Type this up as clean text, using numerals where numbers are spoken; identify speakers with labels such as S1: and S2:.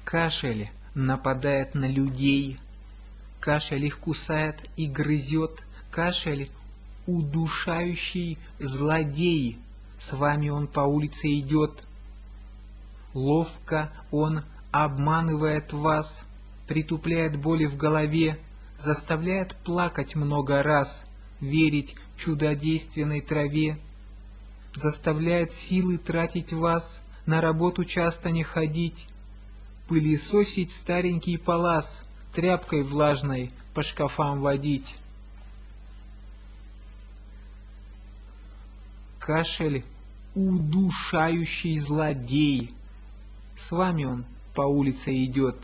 S1: Кашель нападает на людей, кашель их кусает и грызет, кашель удушающий злодей, с вами он по улице идет. Ловко он обманывает вас, притупляет боли в голове, заставляет плакать много раз, верить чудодейственной траве, заставляет силы тратить вас, на работу часто не ходить, пылесосить старенький палас, тряпкой влажной по шкафам водить. Кашель удушающий злодей, с вами он по улице идет.